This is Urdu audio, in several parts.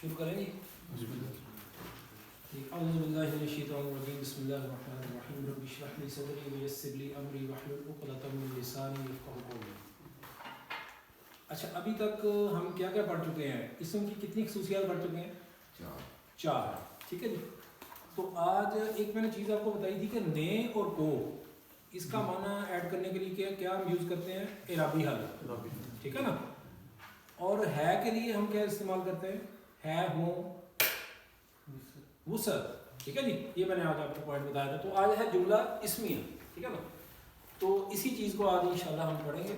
شروع کریں گے. اعوذ باللہ من الشیطان الرجیم بسم اللہ الرحمن الرحیم رب اشرح لی صدری ویسر لی امری واحلل عقدۃ من لسانی یفقهوا قولی. اچھا ابھی تک ہم کیا کیا پڑھ چکے ہیں؟ اسم کی کتنی خصوصیات پڑھ چکے ہیں؟ چار. ٹھیک ہے جی. تو آج ایک میں نے چیز آپ کو بتائی تھی کہ نے اور کو اس کا معنی ایڈ کرنے کے لیے کیا ہم یوز کرتے ہیں؟ اعرابی حل. ٹھیک ہے نا. اور ہے کے لیے ہم کیا استعمال کرتے ہیں؟ ہے ہوں وسعت. ٹھیک ہے جی. یہ میں نے آج آپ کو پوائنٹ بتایا تھا. تو آج ہے جملہ اسمیہ. ٹھیک ہے نا. تو اسی چیز کو آج انشاءاللہ ہم پڑھیں گے.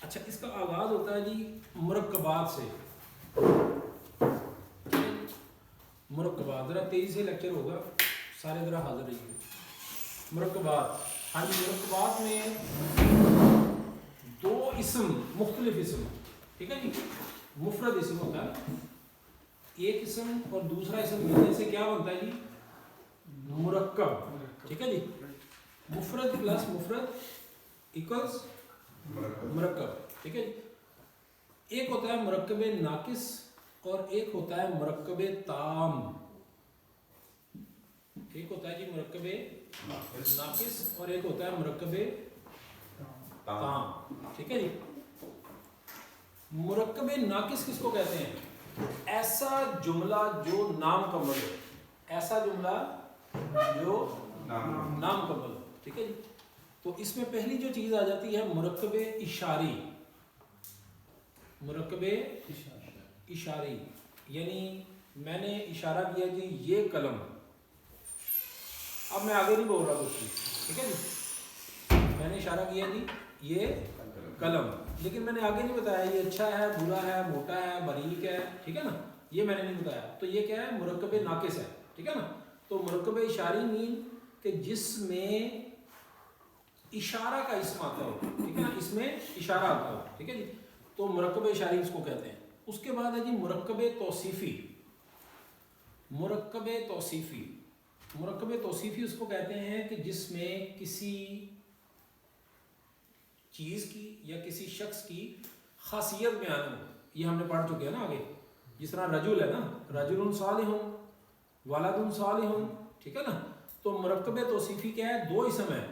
اچھا اس کا آغاز ہوتا ہے جی مرکبات سے. مرکبات ذرا تیزی سے لیکچر ہوگا, سارے ذرا حاضر رہیے. مرکبات. ہاں جی. مرکبات میں دو اسم, مختلف اسم. ٹھیک ہے جی. مفرد اسم ہوتا ہے, ایک اسم اور دوسرا اسم ملنے سے کیا بنتا ہے جی؟ مرکب. ٹھیک ہے جی. مفرد پلس مفرد ایکولز مرکب. ٹھیک ہے جی. ایک ہوتا ہے مرکب ناقص اور ایک ہوتا ہے مرکب تام. ایک ہوتا ہے جی مرکب ناقص اور ایک ہوتا ہے مرکب تام. ٹھیک ہے جی. مرکب ناقص کس کو کہتے ہیں؟ ایسا جملہ جو نامکمل ہو. ایسا جملہ جو نامکمل ہو. ٹھیک ہے جی. تو اس میں پہلی جو چیز آ جاتی ہے مرکب اشاری. مرکب اشاری یعنی میں نے اشارہ کیا جی یہ قلم. اب میں آگے نہیں بول رہا کچھ بھی. ٹھیک ہے جی. میں نے اشارہ کیا جی یہ قلم, لیکن میں نے آگے نہیں بتایا یہ اچھا ہے, برا ہے, موٹا ہے, باریک ہے. ٹھیک ہے نا. یہ میں نے نہیں بتایا. تو یہ کیا ہے؟ مرکب ناقص ہے. ٹھیک ہے نا. تو مرکب اشاری مین کہ جس میں اشارہ کا اسم آتا ہو. ٹھیک ہے نا. اس میں اشارہ آتا ہو. ٹھیک ہے جی. تو مرکب اشاری اس کو کہتے ہیں. اس کے بعد ہے جی مرکب توصیفی. مرکب توصیفی. مرکب توصیفی اس کو کہتے ہیں کہ جس میں کسی چیز کی یا کسی شخص کی خاصیت بیان ہو. یہ ہم نے پڑھ چکے ہیں نا آگے. جس طرح رجل ہے نا, رجل صالح, ولد صالح. ٹھیک ہے نا. تو مرکب توصیفی کیا ہے؟ دو اسم ہے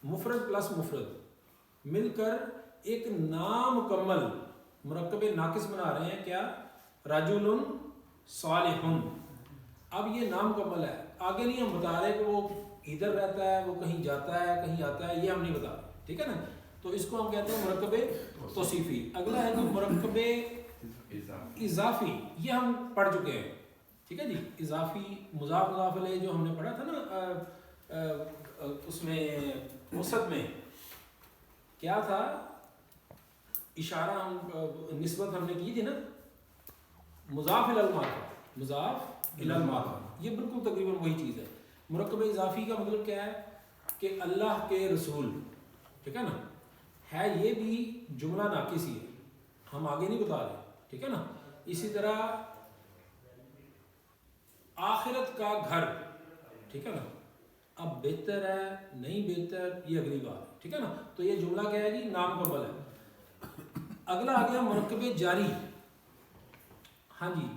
مفرد پلس مفرد مل کر ایک نامکمل مرکب ناقص بنا رہے ہیں. کیا؟ رجل صالح. اب یہ نامکمل ہے. آگے نہیں ہم بتا رہے کہ وہ ادھر رہتا ہے, وہ کہیں جاتا ہے, کہیں آتا ہے, یہ ہم نہیں بتا رہے. ٹھیک ہے نا. تو اس کو ہم کہتے ہیں مرکب توصیفی. اگلا ہے جو مرکب اضافی. یہ ہم پڑھ چکے ہیں. ٹھیک ہے جی. اضافی مضاف مضاف علیہ جو ہم نے پڑھا تھا نا اس میں وسط میں کیا تھا؟ اشارہ ہم نسبت ہم نے کی تھی نا مضاف الی المعرفہ. مضاف الی المعرفہ یہ بالکل تقریباً وہی چیز ہے. مرکب اضافی کا مطلب کیا ہے کہ اللہ کے رسول. ٹھیک ہے نا. ہے یہ بھی جملہ ناقص ہی ہے, ہم آگے نہیں بتا رہے. ٹھیک ہے نا. اسی طرح آخرت کا گھر. ٹھیک ہے نا. اب بہتر ہے نہیں بہتر یہ اگلی بات ہے. ٹھیک ہے نا. تو یہ جملہ کیا ہے جی؟ نامکمل ہے. اگلا آ گیا مرکب جاری. ہاں جی.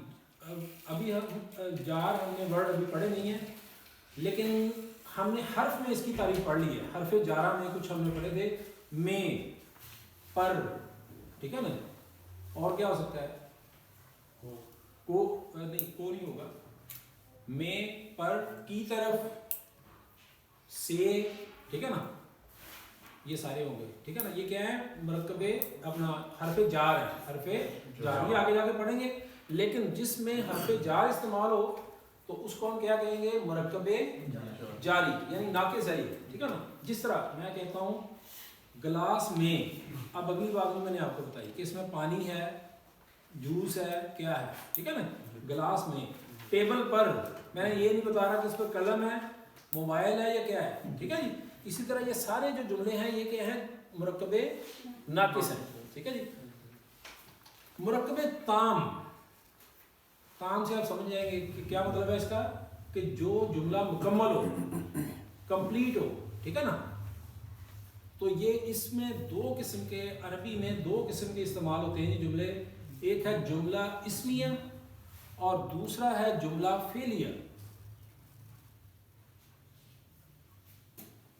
ابھی ہم جار ہم نے ورڈ ابھی پڑھے نہیں ہیں, لیکن ہم نے حرف میں اس کی تعریف پڑھ لی ہے. حرف جارہ میں کچھ ہم نے پڑھے تھے, میں, پر. ٹھیک ہے نا. اور کیا ہو سکتا ہے؟ کو نہیں, کو نہیں ہوگا. میں, پر, کی طرف, سے. ٹھیک ہے نا. یہ سارے ہوں گے. ٹھیک ہے نا. یہ کیا ہے؟ مرکب اپنا حرف جار ہے. حرف جار یہ آگے جا کے پڑھیں گے, لیکن جس میں حرف جار استعمال ہو تو اس کو ہم کیا کہیں گے؟ مرکب جاری یعنی ناقص ہے یہ. ٹھیک ہے نا. جس طرح میں کہتا ہوں گلاس میں. اب اگلی بات میں نے آپ کو بتائی کہ اس میں پانی ہے, جوس ہے, کیا ہے. ٹھیک ہے نا. گلاس میں. ٹیبل پر میں نے یہ نہیں بتا رہا کہ اس پہ قلم ہے, موبائل ہے, یا کیا ہے. ٹھیک ہے جی. اسی طرح یہ سارے جو جملے ہیں یہ کیا ہیں؟ مرکب ناقص ہیں. ٹھیک ہے جی. مرکب تام. تام سے آپ سمجھ جائیں گے کہ کیا مطلب ہے اس کا, کہ جو جملہ مکمل ہو, کمپلیٹ ہو. ٹھیک ہے نا. تو یہ اس میں دو قسم کے, عربی میں دو قسم کے استعمال ہوتے ہیں جملے. ایک ہے جملہ اسمیہ اور دوسرا ہے جملہ فعلیہ.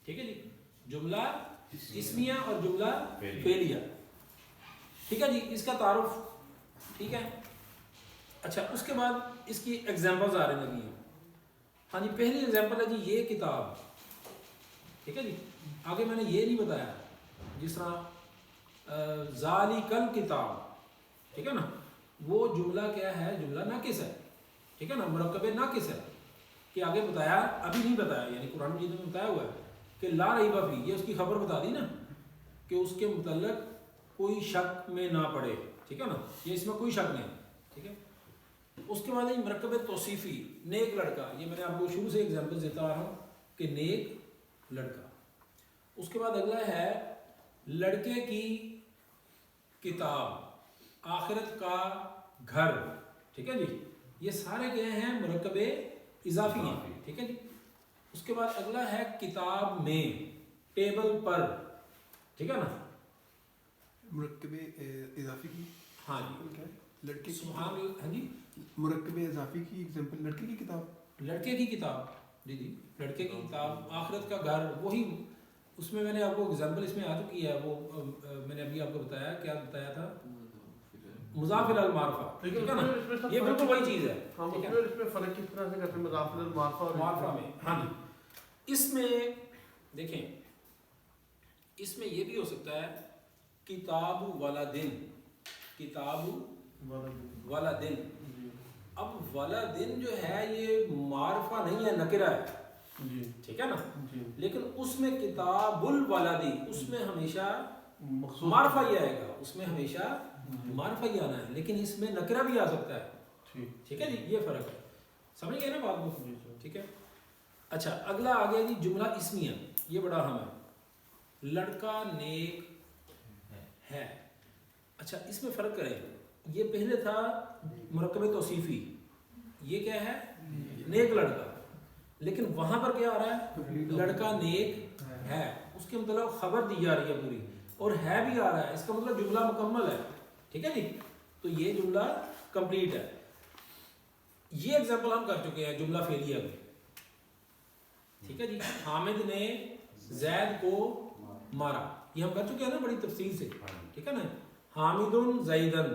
ٹھیک ہے جی, جملہ اسمیہ اور جملہ فعلیہ. ٹھیک ہے جی, اس کا تعارف. ٹھیک ہے. اچھا, اس کے بعد اس کی ایگزامپلز آ رہی لگی ہیں. ہاں جی, پہلی ایگزامپل ہے جی یہ کتاب. ٹھیک ہے جی, آگے میں نے یہ نہیں بتایا جس طرح ذالکل کتاب. ٹھیک ہے نا, وہ جملہ کیا ہے, جملہ ناقص ہے. ٹھیک ہے نا, مرکب ناقص ہے. کہ آگے بتایا, ابھی نہیں بتایا, یعنی قرآن مجید میں بتایا ہوا ہے کہ لا ریب فیہ, یہ اس کی خبر بتا دی نا کہ اس کے متعلق کوئی شک میں نہ پڑے. ٹھیک ہے نا, یہ اس میں کوئی شک نہیں. ٹھیک ہے. اس کے بعد مرکب توصیفی, نیک لڑکا. یہ میں نے آپ کو شروع سے ایگزامپل دیتا آ رہا ہوں کہ نیک لڑکا. اس کے بعد اگلا ہے لڑکے کی کتاب, آخرت کا گھر. ٹھیک ہے جی, یہ سارے کیا ہیں, مرکب اضافی ہیں. ٹھیک ہے جی. اس کے بعد اگلا ہے کتاب میں, ٹیبل پر. ٹھیک ہے نا, مرکب اضافی کی. ہاں جی, لڑکے سبحان. ہاں جی, مرکب اضافی کی ایگزامپل لڑکے کی کتاب. لڑکے کی کتاب. جی جی, لڑکے کی کتاب, آخرت کا گھر. وہی اس میں نے آپ کو ایگزامپل اس میں آ چکی ہے. وہ میں نے ابھی آپ کو بتایا, کیا بتایا تھا, مضاف الی المعرفہ. ٹھیک ہے نا, یہ بالکل وہی چیز ہے. ٹھیک ہے, اس میں فرق کس طرح سے کرتے ہیں مضاف الی المعرفہ اور معرفہ میں. ہاں جی, اس میں دیکھیں, اس میں یہ بھی ہو سکتا ہے کتاب ولدن, کتاب ولدن. اب ولدن جو ہے یہ معرفہ نہیں ہے, نکرہ ہے. جی. ٹھیک ہے نا, جی. لیکن اس میں کتاب الولدی, اس میں ہمیشہ معرفہ ہی آئے گا, اس میں ہمیشہ معرفہ ہی آنا ہے, لیکن اس میں نکرہ بھی آ سکتا ہے. ٹھیک ہے جی, یہ فرق ہے. سمجھ گئے نا بات کو. ٹھیک ہے. اچھا, اگلا آ گیا جی جملہ اسمیہ. یہ بڑا اہم ہے. لڑکا نیک ہے. اچھا, اس میں فرق کریں. یہ پہلے تھا مرکب توصیفی, یہ کیا ہے, نیک لڑکا. لیکن وہاں پر کیا آ رہا ہے, لڑکا نیک ہے. اس کے مطلب خبر دی جا رہی ہے پوری, اور ہے بھی آ رہا ہے. اس کا مطلب جملہ مکمل ہے. ٹھیک ہے جی, تو یہ جملہ کمپلیٹ ہے. یہ ایگزامپل ہم کر چکے ہیں جملہ فعلیہ میں. ٹھیک ہے جی, حامد نے زید کو مارا, یہ ہم کر چکے ہیں نا بڑی تفصیل سے. ٹھیک ہے نا, حامد زیدن,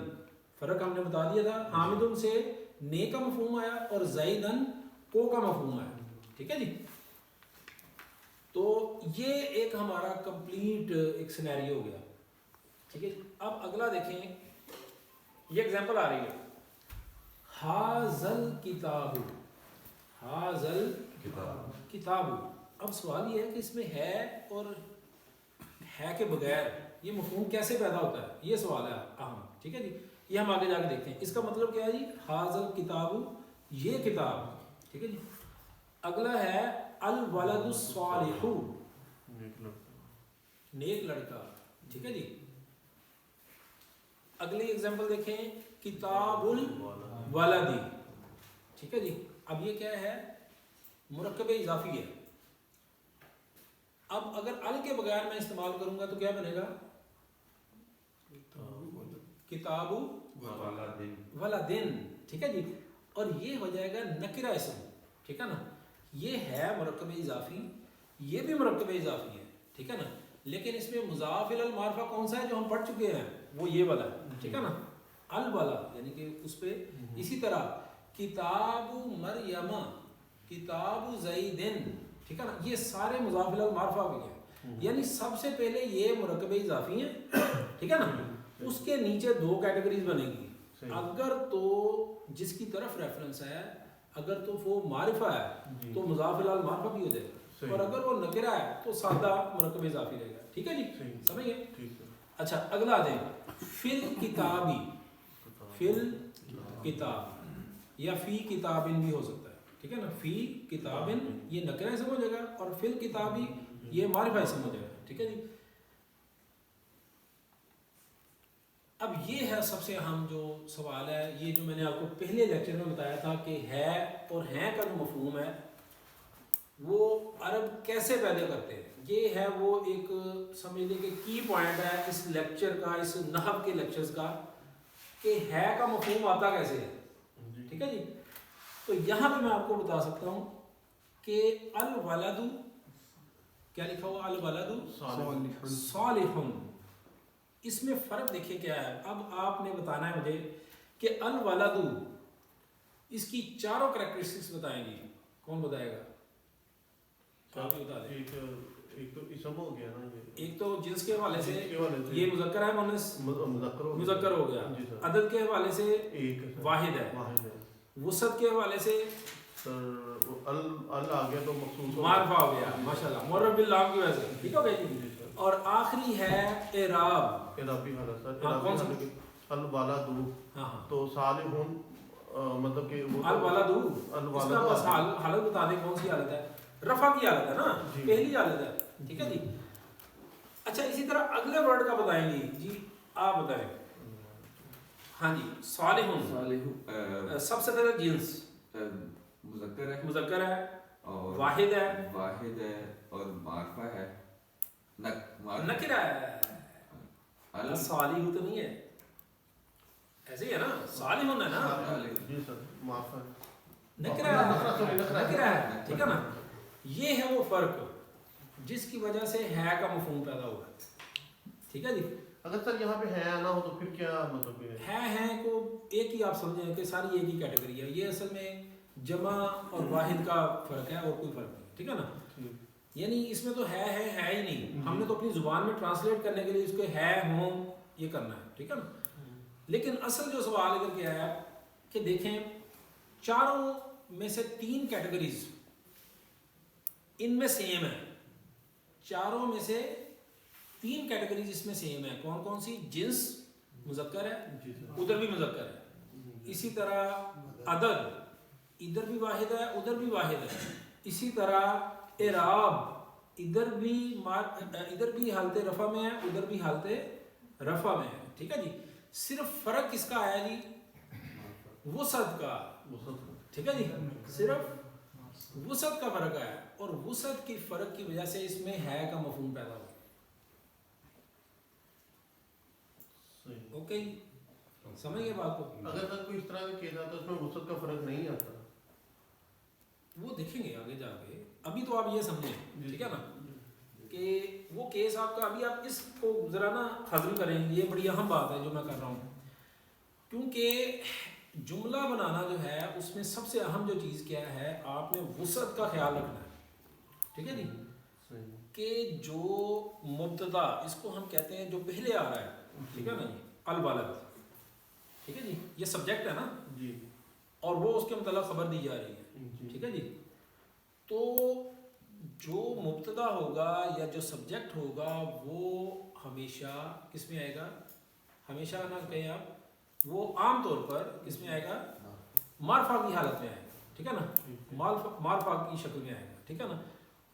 فرق ہم نے بتا دیا تھا. حامد سے نے کا مفہوم آیا اور زیدن کو کا مفہوم آیا. ٹھیک ہے جی, تو یہ ایک ہمارا کمپلیٹ ایک سینیریو ہو گیا. ٹھیک ہے. اب اگلا دیکھیں, یہ ایگزامپل آ رہی ہے, حاذل کتاب, حاذل کتاب. اب سوال یہ ہے کہ اس میں ہے اور ہے کے بغیر یہ مفہوم کیسے پیدا ہوتا ہے, یہ سوال ہے اہم. ٹھیک ہے جی, یہ ہم آگے جا کے دیکھتے ہیں. اس کا مطلب کیا ہے جی, حاذل کتاب, یہ کتاب. ٹھیک ہے جی. اگلا ہے الولد الصالح, نیک لڑکا. ٹھیک ہے جی. اگلی ایگزامپل دیکھیں, کتاب الولدی. ٹھیک ہے جی. اب یہ کیا ہے, مرکب اضافی ہے. اب اگر ال کے بغیر میں استعمال کروں گا تو کیا بنے گا, کتاب ولدن. ٹھیک ہے جی, اور یہ ہو جائے گا نکرہ اسم. ٹھیک ہے نا, یہ ہے مرکب اضافی, یہ بھی مرکب اضافی ہے. ٹھیک ہے نا, لیکن اس میں مضاف الی المعرفہ کون سا ہے جو ہم پڑھ چکے ہیں, وہ یہ والا ہے. ٹھیک ہے نا, ال والا, یعنی کہ اس پہ. اسی طرح کتاب مریم, کتاب زیدن. ٹھیک ہے نا, یہ سارے مضاف الی المعرفہ بھی ہیں. یعنی سب سے پہلے یہ مرکب اضافی ہیں. ٹھیک ہے نا, اس کے نیچے دو کیٹیگریز بنے گی. اگر تو جس کی طرف ریفرنس ہے, اگر تو وہ معرفہ ہے تو مضاف الی المعرفہ بھی ہو جائے گا, اور اگر وہ نکرہ ہے تو سادہ مرکب اضافی رہے گا. ٹھیک ہے جی, سمجھ گئے. اچھا, اگلا آ جائیں, فی الکتابی, فی الکتاب یا فی کتابن بھی ہو سکتا ہے. ٹھیک ہے نا, فی کتابن یہ نکرہ اسم ہو جائے گا, اور فی الکتابی یہ معرفہ اسم ہو جائے گا. ٹھیک ہے جی. اب یہ ہے سب سے اہم جو سوال ہے, یہ جو میں نے آپ کو پہلے لیکچر میں بتایا تھا کہ ہے اور ہیں کا جو مفہوم ہے وہ عرب کیسے پیدا کرتے ہیں. یہ ہے وہ ایک سمجھ لیں کہ کی پوائنٹ ہے اس لیکچر کا, اس نحو کے لیکچرز کا, کہ ہے کا مفہوم آتا کیسے ہے. ٹھیک ہے جی. تو یہاں پہ میں آپ کو بتا سکتا ہوں کہ الولد کیا لکھا ہوا, الولد صالح. اس میں فرق دیکھیں کیا ہے. اب آپ نے بتانا ہے مجھے کہ الولد اس کی چاروں کریکٹرسٹکس بتائیں گے. کون بتائے گا؟ آپ بتا دیں. ایک تو اسم ہو گیا نا, ایک تو جنس کے حوالے سے یہ مذکر ہے, مؤنث مذکر ہو گیا. عدد کے حوالے سے ایک واحد ہے. وسعت کے حوالے سے ال آ گیا تو مخصوص معرفہ ہو گیا. ماشاءاللہ, معرب باللام کی وجہ سے. ٹھیک ہو گیا جی. اور آخری ہے اعراب. اعرابی حالت سر, الولد تو صالحون مطلب کہ الولد اس کا بس حالت بتا دیں کون سی حالت ہے. رفع کی حالت ہے نا, پہلی حالت ہے. ٹھیک ہے جی. اچھا اسی طرح اگلے ورڈ کا بتائیں گے جی, آپ بتائیں. ہاں جی, صالحون سب سے پہلے جنس مذکر ہے, واحد ہے اور معرفہ ہے, نکرہ ہے. صالح تو نہیں ہے, ایسے ہی ہے نا, صالحون ہے نا, جی سر معاف ہے, نکرہ ہے. ٹھیک ہے نا. یہ ہے وہ فرق جس کی وجہ سے ہے کا مفہوم پیدا ہوا ہے. ٹھیک ہے جی. اگر سر یہاں پہ ہے نہ ہو تو پھر کیا مطلب ہے کو ایک ہی آپ سمجھیں کہ ساری ایک ہی کیٹیگری ہے. یہ اصل میں جمع اور واحد کا فرق ہے اور کوئی فرق نہیں. ٹھیک ہے نا. یعنی اس میں تو ہے ہی نہیں. ہم نے تو اپنی زبان میں ٹرانسلیٹ کرنے کے لیے اس کو ہے ہوں یہ کرنا ہے. ٹھیک ہے نا. لیکن اصل جو سوال ادھر کیا ہے کہ دیکھیں چاروں میں سے 3 کیٹیگریز ان میں سیم ہے. چاروں میں سے 3 کیٹیگریز اس میں سیم ہے. کون کون سی؟ جنس مذکر ہے, ادھر بھی مذکر ہے. اسی طرح عدد ادھر بھی واحد ہے ادھر بھی واحد ہے. اسی طرح اعراب ادھر بھی حالت رفع میں ہے ادھر بھی حالت رفع میں ہے. ٹھیک ہے جی. صرف فرق کس کا آیا جی؟ وسعت کا. ٹھیک ہے جی. صرف وسعت کا فرق آیا اور وسعت کی فرق کی وجہ سے اس میں ہے کا مفہوم پیدا ہوا. اوکے جی, سمجھ گئے بات کو؟ اگر سر کوئی اس طرح سے کیا جاتا ہے اس میں وسعت کا فرق نہیں آتا, وہ دیکھیں گے آگے جا کے. ابھی تو آپ یہ سمجھیں. ٹھیک ہے نا کہ وہ کیس آپ کا ابھی آپ اس کو ذرا نا ہضم کریں. یہ بڑی اہم بات ہے جو میں کر رہا ہوں, کیونکہ جملہ بنانا جو ہے اس میں سب سے اہم جو چیز کیا ہے, آپ نے وسعت کا خیال رکھنا ہے. ٹھیک ہے جی. کہ جو مبتدا اس کو ہم کہتے ہیں جو پہلے آ رہا ہے. ٹھیک ہے نا جی, الولد. ٹھیک ہے جی, یہ سبجیکٹ ہے نا جی, اور وہ اس کے متعلق خبر دی جا رہی ہے. ٹھیک ہے جی. تو جو مبتدا ہوگا یا جو سبجیکٹ ہوگا وہ ہمیشہ کس میں آئے گا؟ ہمیشہ نہ کہیں آپ, وہ عام طور پر کس میں آئے گا؟ معرفہ کی حالت میں آئے گا. ٹھیک ہے نا, معرفہ کی شکل میں آئے گا. ٹھیک ہے نا.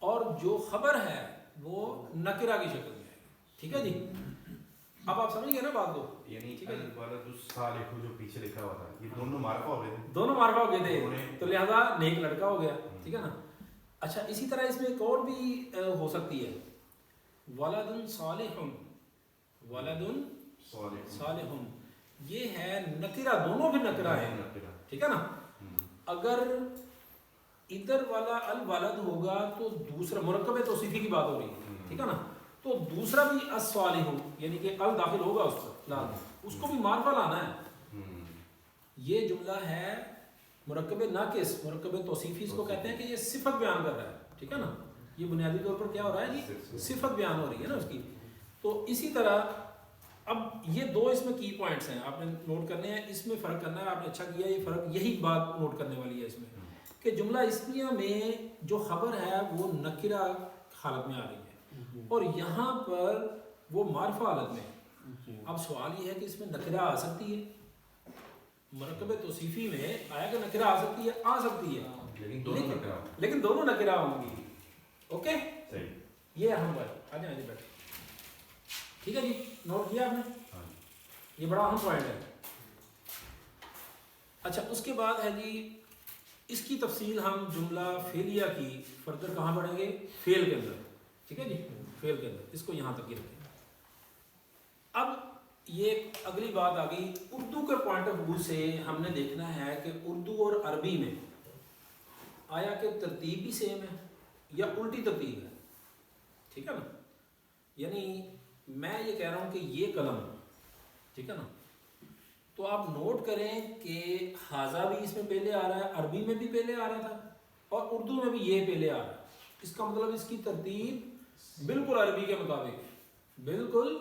اور جو خبر ہے وہ نکرہ کی شکل میں آئے گا. ٹھیک ہے جی. اب آپ سمجھ گئے نا بات کو؟ یعنی الولد الصالح جو پیچھے لکھا ہوا تھا یہ دونوں معرفہ ہو گئے تھے, دونوں معرفہ ہو گئے تھے, تو لہذا نیک لڑکا ہو گیا. ٹھیک ہے نا. اچھا اسی طرح اس میں ایک اور بھی ہو سکتی ہے, ولد صالح, ولد صالح. یہ ہے نکرہ, دونوں بھی نکرہ ہیں. ٹھیک ہے نا. اگر ادھر والا الولد ہوگا تو دوسرا مرکب توصیفی کی بات ہو رہی ہے. ٹھیک ہے نا. تو دوسرا بھی الصالح یعنی کہ ال داخل ہوگا اس پر, اس کو بھی معرفہ لانا ہے. یہ جملہ ہے مرکب ناقص, مرکب توصیفی اس کو کہتے ہیں کہ یہ صفت بیان کر رہا ہے. ٹھیک ہے نا. یہ بنیادی طور پر کیا ہو رہا ہے جی؟ صفت بیان ہو رہی ہے نا اس کی. تو اسی طرح اب یہ 2 اس میں کی پوائنٹس ہیں, آپ نے نوٹ کرنے ہیں. اس میں فرق کرنا ہے, آپ نے اچھا کیا یہ فرق, یہی بات نوٹ کرنے والی ہے اس میں, کہ جملہ اسمیہ میں جو خبر ہے وہ نکرہ حالت میں آ رہی ہے اور یہاں پر وہ معرفہ حالت میں. اب سوال یہ ہے کہ اس میں نکرہ آ سکتی ہے, مرکب توصیفی میں آیا کہ نکرہ آ سکتی ہے, آ سکتی ہے, لیکن دونوں نکرہ ہوں گی. اوکے صحیح, یہ اہم بات. آ جائیں بیٹھے. ٹھیک ہے جی, نوٹ کیا آپ نے؟ یہ بڑا اہم پوائنٹ ہے. اچھا اس کے بعد ہے جی, اس کی تفصیل ہم جملہ فعلیہ کی فردر کہاں پڑھیں گے؟ فعل کے اندر. ٹھیک ہے جی, فعل کے اندر. اس کو یہاں تک ہی رکھیں. اب یہ اگلی بات آ گئی اردو کے پوائنٹ آف ویو سے ہم نے دیکھنا ہے کہ اردو اور عربی میں آیا کہ ترتیب بھی سیم ہے یا الٹی ترتیب ہے، ٹھیک ہے نا؟ یعنی میں یہ کہہ رہا ہوں کہ یہ قلم، ٹھیک ہے نا، تو آپ نوٹ کریں کہ حاضہ بھی اس میں پہلے آ رہا ہے، عربی میں بھی پہلے آ رہا تھا اور اردو میں بھی یہ پہلے آ رہا ہے. اس کا مطلب اس کی ترتیب بالکل عربی کے مطابق ہے، بالکل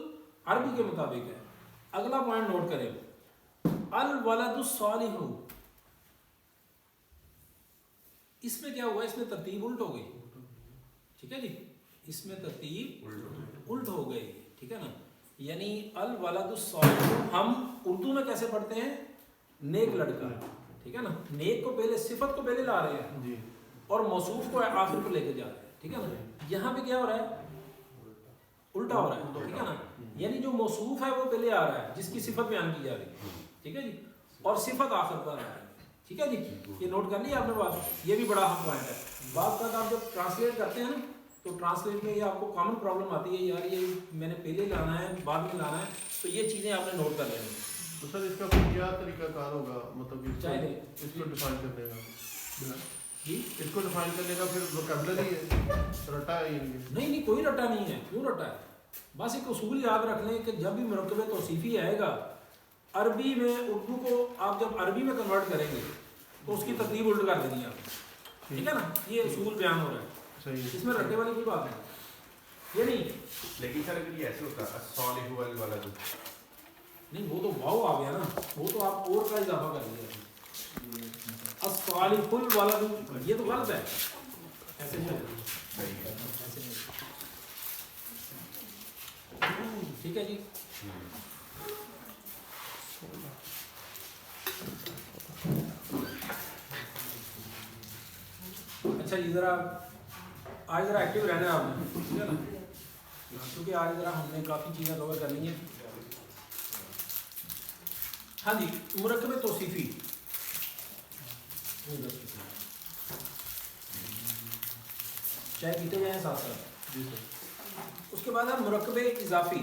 عربی کے مطابق ہے. اگلا پوائنٹ نوٹ کریں، الولد الصالح، اس میں کیا ہوا؟ اس میں ترتیب الٹ ہو گئی، ٹھیک ہے جی، اس میں ترتیب الٹ ہو گئی، ٹھیک ہے نا. یعنی الولد الصالح ہم اردو میں کیسے پڑھتے ہیں؟ نیک لڑکا، ٹھیک ہے نا، نیک کو پہلے، صفت کو پہلے لا رہے ہیں جی اور موصوف کو آخر پر لے کے جا رہے ہیں، ٹھیک ہے نا. یہاں پہ کیا ہو رہا ہے؟ الٹا ہو رہا ہے، ٹھیک ہے نا. یعنی جو موصوف ہے وہ پہلے آ رہا ہے، جس کی صفت بیان کی جا رہی ہے، ٹھیک ہے جی، اور صفت آخر پر آ رہا ہے، ٹھیک ہے جی. یہ نوٹ کر لیا آپ نے بات، یہ بھی بڑا اہم پوائنٹ ہے. بات تک آپ جب ٹرانسلیٹ کرتے ہیں نا تو ٹرانسلیٹ میں یہ آپ کو کامن پرابلم آتی ہے، یار یہ میں نے پہلے لانا ہے بعد میں لانا ہے، تو یہ چیزیں آپ نے نوٹ کر لینی. تو سر اس کا کوئی کیا طریقہ کار ہوگا، مطلب چاہے اس کو ڈیفائن کرنے کا؟ جی اس کو ڈیفائن کرنے کا پھر ووکیبلری ہے، رٹا ہے یہ نہیں کوئی رٹا نہیں ہے. کیوں رٹا ہے؟ بس ایک اصول یاد رکھ لیں کہ جب بھی مرکب توصیفی آئے گا عربی میں، اردو کو آپ جب عربی میں کنورٹ کریں گے تو اس کی ترتیب الٹ کر دینی ہے آپ، ٹھیک ہے نا. یہ اصول بیان ہو رہا ہے، صحیح. اس میں رٹے والی کوئی بات نہیں. یہ نہیں لیکن سر اگر یہ ایسے ہوتا الصالح والولد، نہیں، وہ تو واو آ گیا نا، وہ تو آپ اور کا اضافہ کر دیا. الصالح الولد یہ تو غلط ہے، ایسے نہیں ہوتا. ایسے نہیں ہوتا. ٹھیک ہے جی. اچھا جی، ذرا آج ذرا ایکٹیو رہنا ہے آپ نے، ٹھیک ہے نا، کیونکہ آج ذرا ہم نے کافی چیزیں کور کرنی ہیں. ہاں جی، مرکب توصیفی چاہے پیتے جائیں ساتھ ساتھ. جی سر. اس کے بعد ہے مرکب اضافی.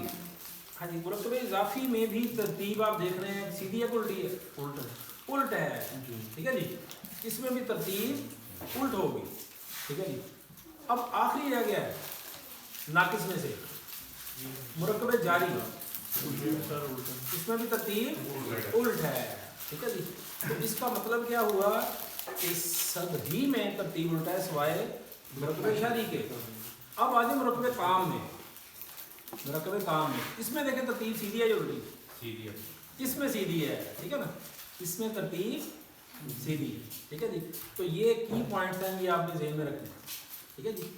ہاں جی، مرکب اضافی میں بھی ترتیب آپ دیکھ رہے ہیں، سیدھی ہے کہ الٹی ہے؟ الٹ ہے، ٹھیک ہے جی. اس میں بھی ترتیب الٹ ہوگی، ٹھیک ہے جی. اب آخری رہ گیا ہے ناقص میں سے مرکب جاری، اس میں بھی ترتیب الٹ ہے، ٹھیک ہے جی. تو اس کا مطلب کیا ہوا کہ سب ہی میں ترتیب الٹا ہے سوائے مرکب شادی کے. اب آج مرکب کام میں، مرکب کام میں اس میں دیکھیں ترتیب سیدھی ہے یا الٹی؟ سیدھی ہے. اس میں سیدھی ہے، ٹھیک ہے نا، اس میں ترتیب سیدھی ہے، ٹھیک ہے جی. تو یہ کی پوائنٹس ہیں، یہ آپ نے ذہن میں رکھنا ہے، ٹھیک ہے جی.